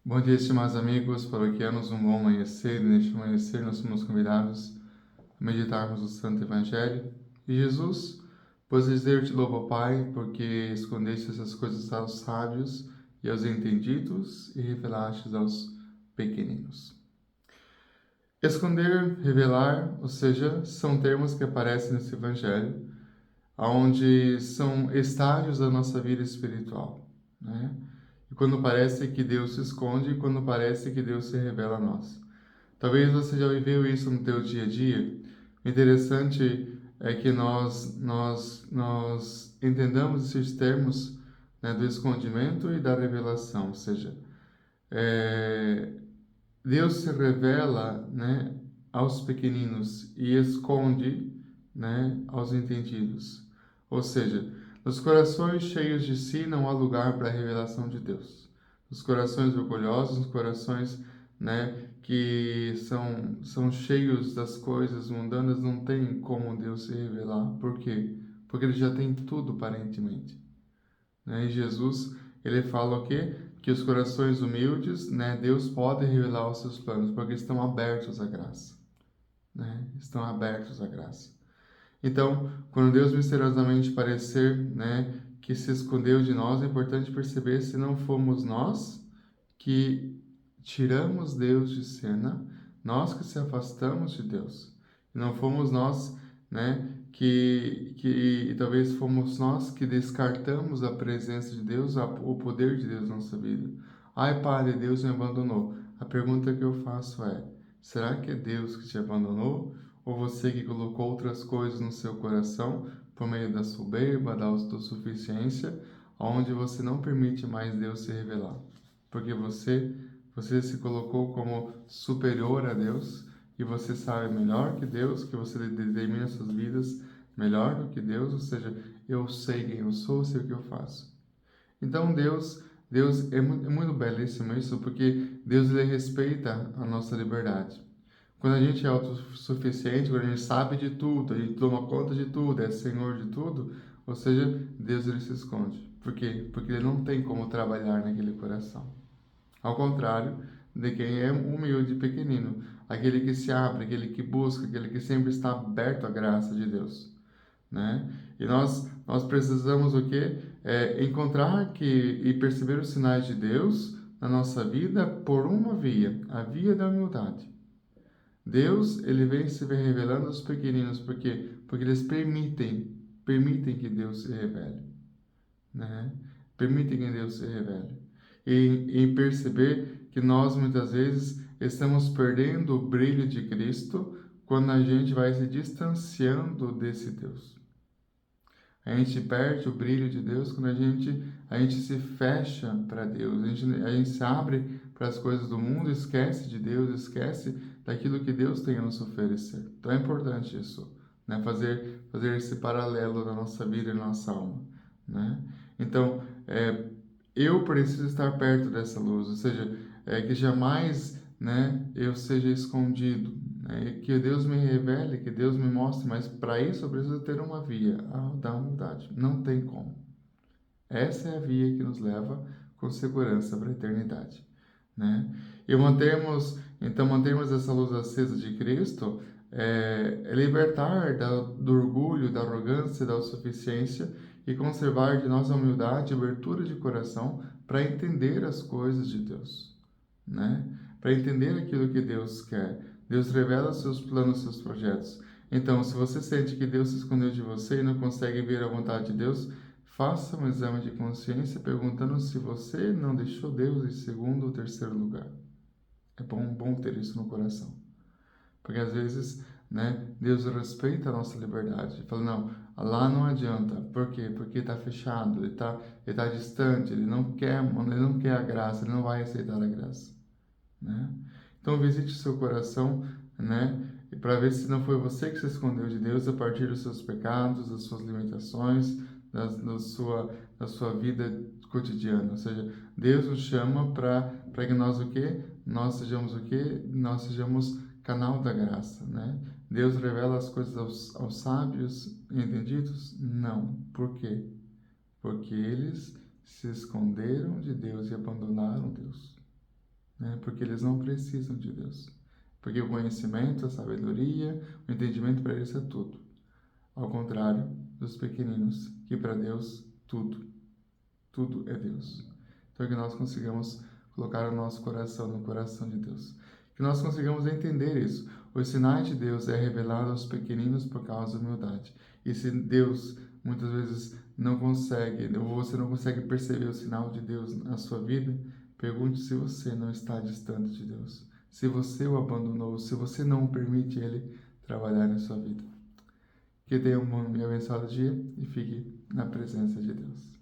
Bom dia, estimados amigos, paroquianos, um bom amanhecer. Neste amanhecer, nós somos convidados a meditarmos o Santo Evangelho. E Jesus, pois dizer-te louvo, Pai, porque escondeste essas coisas aos sábios e aos entendidos e revelaste aos pequeninos. Esconder, revelar, ou seja, são termos que aparecem nesse Evangelho, onde são estágios da nossa vida espiritual, né? E quando parece que Deus se esconde e quando parece que Deus se revela a nós. Talvez você já viveu isso no teu dia a dia. O interessante é que nós entendamos esses termos, né, do escondimento e da revelação, ou seja, é, Deus se revela, né, aos pequeninos e esconde, né, aos entendidos. Ou seja, nos corações cheios de si não há lugar para a revelação de Deus. Nos corações orgulhosos, nos corações, né, que são cheios das coisas mundanas, não tem como Deus se revelar. Por quê? Porque ele já tem tudo aparentemente, né? E Jesus, ele fala o quê? Que os corações humildes, né, Deus pode revelar os seus planos, porque estão abertos à graça, né? Estão abertos à graça. Então, quando Deus misteriosamente parecer, né, que se escondeu de nós, é importante perceber se não fomos nós que tiramos Deus de cena, nós que se afastamos de Deus. E não fomos nós, né, que talvez fomos nós que descartamos a presença de Deus, o poder de Deus na nossa vida. Ai, Padre, Deus me abandonou. A pergunta que eu faço é: será que é Deus que te abandonou? Ou você que colocou outras coisas no seu coração por meio da soberba, da autossuficiência, onde você não permite mais Deus se revelar? Porque você se colocou como superior a Deus e você sabe melhor que Deus, que você determina suas vidas melhor do que Deus, ou seja, eu sei quem eu sou, sei o que eu faço. Então Deus é muito belíssimo isso, porque Deus ele respeita a nossa liberdade. Quando a gente é autossuficiente, quando a gente sabe de tudo, a gente toma conta de tudo, é senhor de tudo, ou seja, Deus ele se esconde. Por quê? Porque ele não tem como trabalhar naquele coração. Ao contrário de quem é humilde e pequenino, aquele que se abre, aquele que busca, aquele que sempre está aberto à graça de Deus, né? E nós precisamos o quê? Encontrar e perceber os sinais de Deus na nossa vida por uma via, a via da humildade. Deus, ele vem se revelando aos pequeninos, por quê? Porque eles permitem que Deus se revele, né? Permitem que Deus se revele. E em perceber que nós muitas vezes estamos perdendo o brilho de Cristo quando a gente vai se distanciando desse Deus. A gente perde o brilho de Deus quando a gente se fecha para Deus, a gente se abre para as coisas do mundo, esquece de Deus, esquece daquilo que Deus tem a nos oferecer. Então é importante isso, né? Fazer esse paralelo na nossa vida e na nossa alma, né? Então, eu preciso estar perto dessa luz, ou seja, que jamais, né, eu seja escondido, né, que Deus me revele, que Deus me mostre, mas para isso eu preciso ter uma via, a da humildade. Não tem como. Essa é a via que nos leva com segurança para a eternidade, né? E mantermos essa luz acesa de Cristo é libertar do orgulho, da arrogância, da autossuficiência e conservar de nós a humildade e abertura de coração para entender as coisas de Deus, né? Para entender aquilo que Deus quer. Deus revela seus planos, seus projetos. Então, se você sente que Deus se escondeu de você e não consegue ver a vontade de Deus, faça um exame de consciência perguntando se você não deixou Deus em segundo ou terceiro lugar. É bom ter isso no coração. Porque às vezes, né, Deus respeita a nossa liberdade. Ele fala, não, lá não adianta. Por quê? Porque está fechado, ele tá distante, ele não quer a graça, ele não vai aceitar a graça, né? Então visite o seu coração, né, e para ver se não foi você que se escondeu de Deus a partir dos seus pecados, das suas limitações, da sua vida cotidiana. Ou seja, Deus nos chama para que nós o quê? Nós sejamos o quê? Nós sejamos canal da graça, né? Deus revela as coisas aos sábios e entendidos? Não. Por quê? Porque eles se esconderam de Deus e abandonaram Deus. né? Porque eles não precisam de Deus. Porque o conhecimento, a sabedoria, o entendimento para eles é tudo. Ao contrário dos pequeninos, que para Deus tudo é Deus. Então que nós consigamos colocar o nosso coração no coração de Deus. Que nós consigamos entender isso. Os sinais de Deus é revelado aos pequeninos por causa da humildade. E se Deus muitas vezes não consegue, ou você não consegue perceber o sinal de Deus na sua vida, pergunte se você não está distante de Deus. Se você o abandonou, se você não permite Ele trabalhar na sua vida. Que tenha um bom e abençoado dia e fique na presença de Deus.